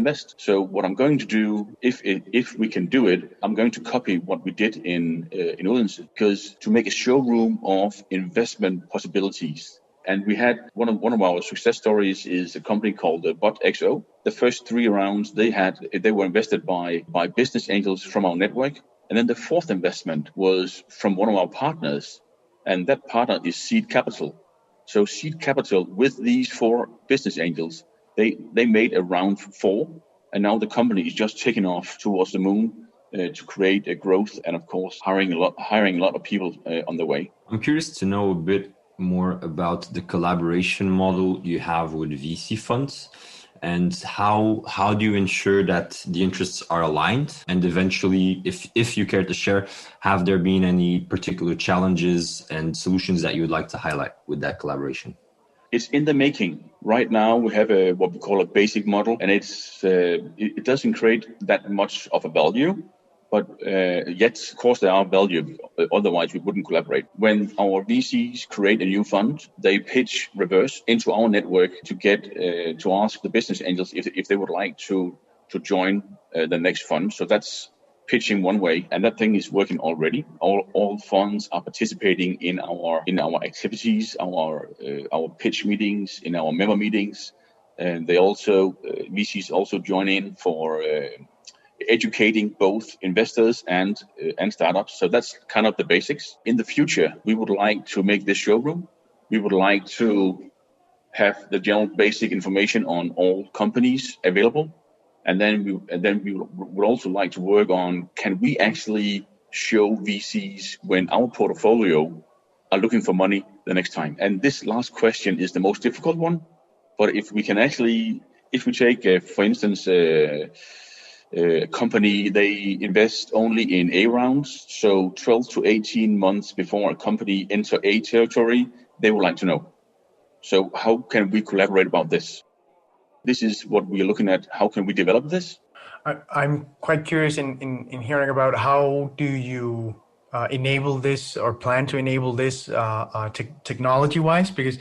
invest. So what I'm going to do, if we can do it, I'm going to copy what we did in Odense, because to make a showroom of investment possibilities. And we had one of our success stories is a company called BotXO. The first 3 rounds they were invested by business angels from our network. And then the fourth investment was from one of our partners. And that partner is Seed Capital. So Seed Capital, with these 4 business angels, they made a round 4. And now the company is just taking off towards the moon to create a growth and, of course, hiring a lot of people on the way. I'm curious to know a bit more about the collaboration model you have with VC funds, and how do you ensure that the interests are aligned? And eventually, if you care to share, have there been any particular challenges and solutions that you would like to highlight with that collaboration? It's in the making. Right now, we have what we call a basic model, and it doesn't create that much of a value. But yet, of course, there are value. Otherwise, we wouldn't collaborate. When our VCs create a new fund, they pitch reverse into our network to get to ask the business angels if they would like to join the next fund. So that's pitching one way, and that thing is working already. All funds are participating in our activities, our pitch meetings, in our member meetings, and they also VCs also join in for educating both investors and startups. So that's kind of the basics. In the future, we would like to make this showroom. We would like to have the general basic information on all companies available. And then we would also like to work on, can we actually show VCs when our portfolio are looking for money the next time? And this last question is the most difficult one. But if we take, for instance, a company, they invest only in A rounds. So 12 to 18 months before a company enter A territory, they would like to know. So how can we collaborate about this? This is what we are looking at. How can we develop this? I'm quite curious in hearing about how do you enable this or plan to enable this technology-wise, because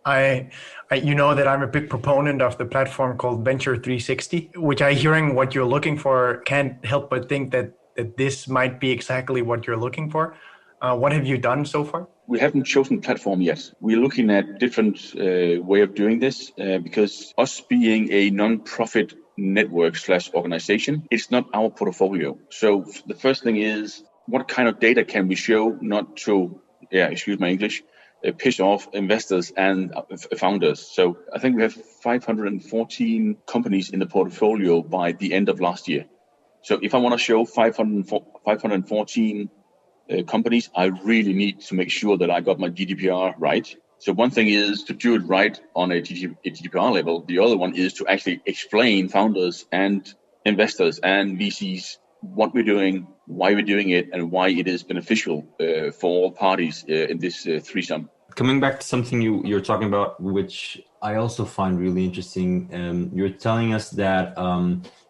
I that I'm a big proponent of the platform called Venture 360, which hearing what you're looking for, can't help but think that this might be exactly what you're looking for. What have you done so far? We haven't chosen platform yet. We're looking at different way of doing this because us being a non-profit network / organization, it's not our portfolio. So the first thing is, what kind of data can we show not to, excuse my English, piss off investors and founders. So I think we have 514 companies in the portfolio by the end of last year. So if I want to show 514 companies, I really need to make sure that I got my GDPR right. So one thing is to do it right on a GDPR level. The other one is to actually explain founders and investors and VCs what we're doing, why we're doing it, and why it is beneficial for all parties in this threesome. Coming back to something you're talking about, which I also find really interesting, you're telling us that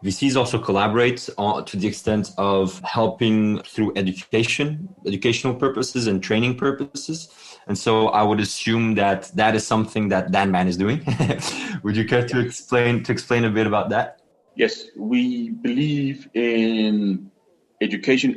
VCs also collaborate to the extent of helping through educational purposes and training purposes. And so I would assume that is something that DanBAN is doing. Would you care to explain a bit about that? Yes, we believe in education,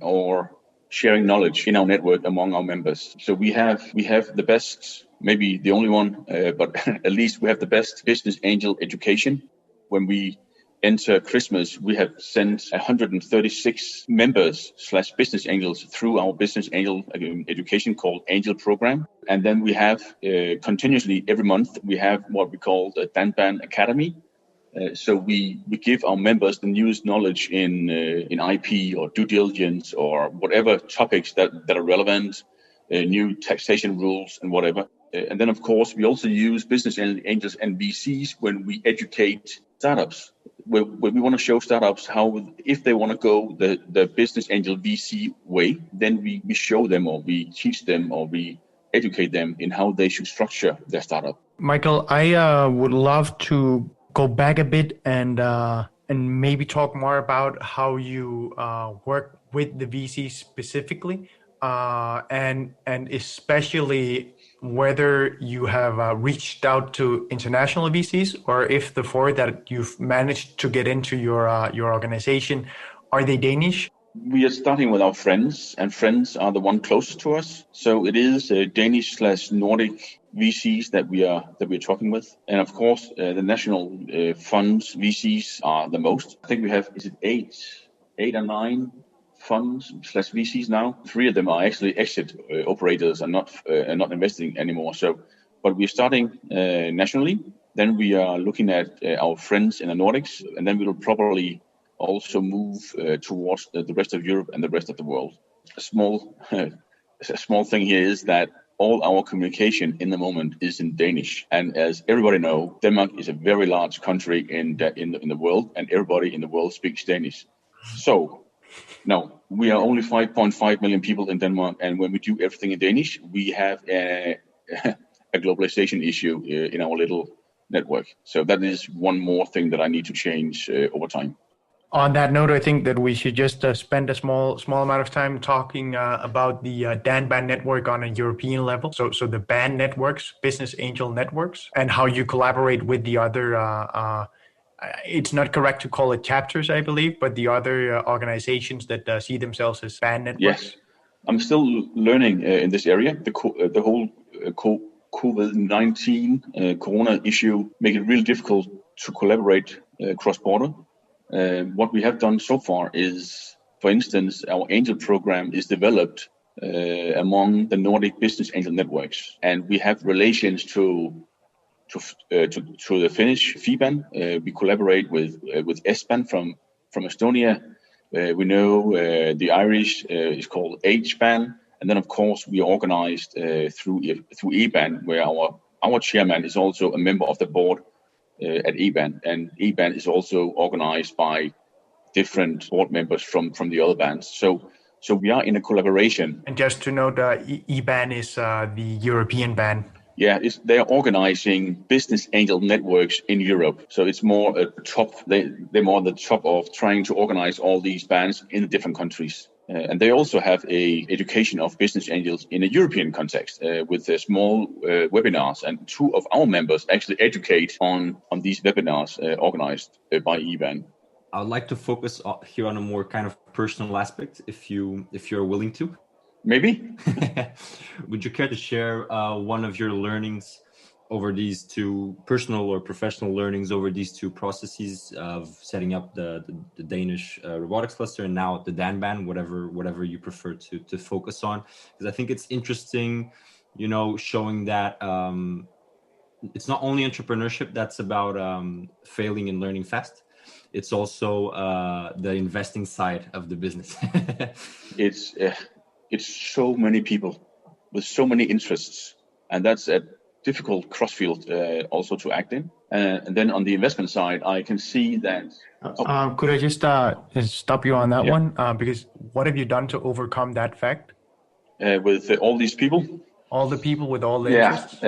or sharing knowledge in our network among our members. So we have the best, maybe the only one, but at least we have the best business angel education. When we enter Christmas, we have sent 136 members / business angels through our business angel education called Angel Program. And then we have continuously every month, we have what we call the DanBAN Academy. So we give our members the newest knowledge in IP or due diligence or whatever topics that are relevant, new taxation rules and whatever. And then, of course, we also use business angels and VCs when we educate startups. When we want to show startups how, if they want to go the business angel VC way, then we show them or we teach them or we educate them in how they should structure their startup. Michael, I would love to go back a bit and maybe talk more about how you work with the VC specifically, and especially whether you have reached out to international VCs, or if the four that you've managed to get into your organization, are they Danish? We are starting with our friends, and friends are the one closest to us. So it is Danish/Nordic VCs that we are talking with, and of course the national funds VCs are the most. I think we have eight or nine funds/VCs now. Three of them are actually exit operators and not investing anymore. So, but we're starting nationally. Then we are looking at our friends in the Nordics, and then we will probably also move towards the rest of Europe and the rest of the world. A small thing here is that all our communication in the moment is in Danish, and as everybody knows, Denmark is a very large country in the world, and everybody in the world speaks Danish. So, no, we are only 5.5 million people in Denmark, and when we do everything in Danish, we have a globalization issue in our little network. So that is one more thing that I need to change over time. On that note, I think that we should just spend a small amount of time talking about the DanBAN network on a European level. So the BAN networks, business angel networks, and how you collaborate with the other. It's not correct to call it chapters, I believe, but the other organizations that see themselves as BAN networks. Yes, I'm still learning in this area. The whole COVID-19 Corona issue make it really difficult to collaborate cross-border. What we have done so far is, for instance, our angel program is developed among the Nordic business angel networks, and we have relations to the Finnish FIBAN. We collaborate with SBAN from Estonia. We know the Irish is called HBAN, and then of course we are organized through EBAN, where our chairman is also a member of the board at EBAN, and EBAN is also organized by different board members from the other bands. So we are in a collaboration. And just to note, EBAN is the European ban. Yeah, they are organizing business angel networks in Europe. So it's more they're more on the top of trying to organize all these bands in the different countries. And they also have a education of business angels in a European context with small webinars. And two of our members actually educate on these webinars organized by EBAN. I would like to focus here on a more kind of personal aspect, if you're willing to. Maybe. Would you care to share one of your learnings over these two, personal or professional learnings over these two processes of setting up the Danish Robotics Cluster and now the DanBAN, whatever you prefer to focus on? Because I think it's interesting, showing that it's not only entrepreneurship that's about failing and learning fast. It's also the investing side of the business. It's so many people with so many interests, and that's a difficult crossfield also to act in. And then on the investment side, I can see that. Could I just stop you on that one? Because what have you done to overcome that fact? With all these people? All the people with all the interests?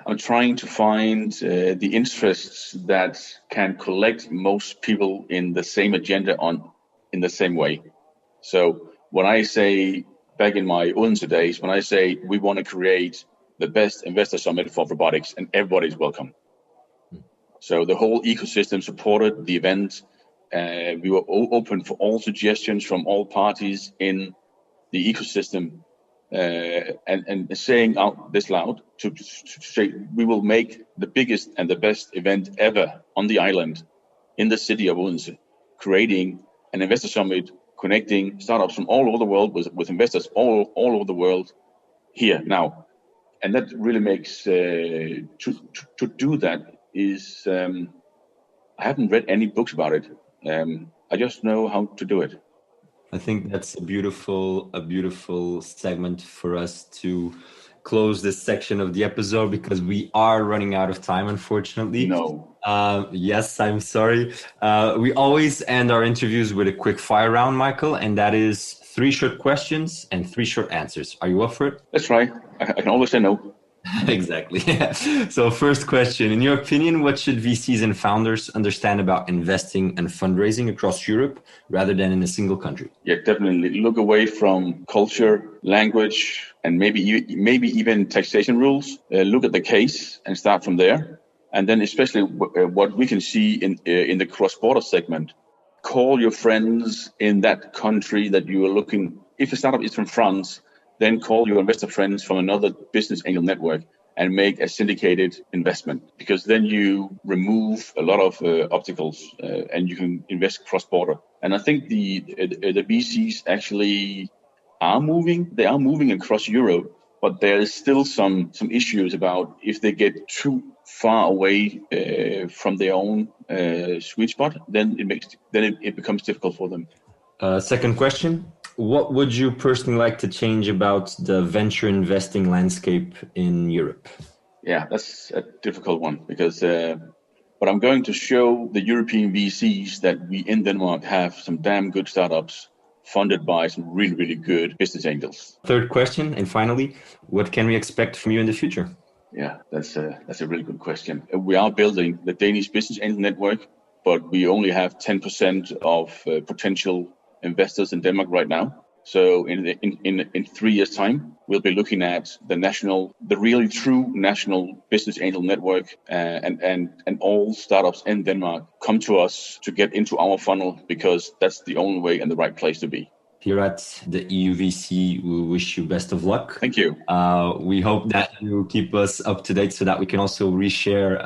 I'm trying to find the interests that can collect most people in the same agenda in the same way. So when I say, back in my Odense days, when I say we want to create the best investor summit for robotics, and everybody's welcome. So the whole ecosystem supported the event. We were open for all suggestions from all parties in the ecosystem, and saying out this loud to say we will make the biggest and the best event ever on the island in the city of Odense, creating an investor summit, connecting startups from all over the world with investors all over the world here now. And that really makes to do that is I haven't read any books about it. I just know how to do it. I think that's a beautiful segment for us to close this section of the episode, because we are running out of time, unfortunately. No. Yes, I'm sorry. We always end our interviews with a quick fire round, Michael, and that is 3 short questions and 3 short answers. Are you up for it? Let's try. I can always say no. Exactly. Yeah. So first question, in your opinion, what should VCs and founders understand about investing and fundraising across Europe rather than in a single country? Yeah, definitely look away from culture, language, and maybe even taxation rules. Look at the case and start from there. And then especially what we can see in the cross-border segment, call your friends in that country that you are looking. If a startup is from France, then call your investor friends from another business angel network and make a syndicated investment, because then you remove a lot of obstacles and you can invest cross-border. And I think the VCs actually are moving. They are moving across Europe, but there is still some issues about if they get too far away from their own sweet spot, then it becomes difficult for them. Second question. What would you personally like to change about the venture investing landscape in Europe? Yeah, that's a difficult one because but I'm going to show the European VCs that we in Denmark have some damn good startups funded by some really, really good business angels. Third question, and finally, what can we expect from you in the future? Yeah, that's a really good question. We are building the Danish Business Angel Network, but we only have 10% of potential investors in Denmark right now. So in 3 years' time, we'll be looking at the really true national business angel network, and all startups in Denmark come to us to get into our funnel, because that's the only way and the right place to be. Here at the EUVC, we wish you best of luck. Thank you. We hope that you keep us up to date so that we can also reshare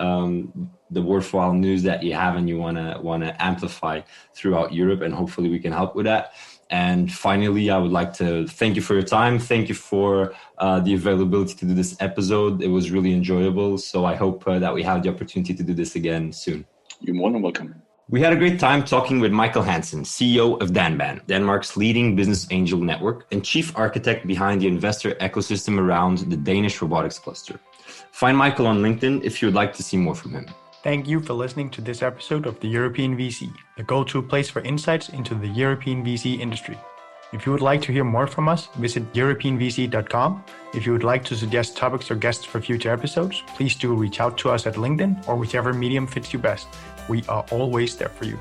the worthwhile news that you have and you wanna amplify throughout Europe, and hopefully we can help with that. And finally, I would like to thank you for your time. Thank you for the availability to do this episode. It was really enjoyable. So I hope that we have the opportunity to do this again soon. You're more than welcome. We had a great time talking with Michael Hansen, CEO of DanBAN, Denmark's leading business angel network and chief architect behind the investor ecosystem around the Danish Robotics Cluster. Find Michael on LinkedIn if you would like to see more from him. Thank you for listening to this episode of the European VC, the go-to place for insights into the European VC industry. If you would like to hear more from us, visit europeanvc.com. If you would like to suggest topics or guests for future episodes, please do reach out to us at LinkedIn or whichever medium fits you best. We are always there for you.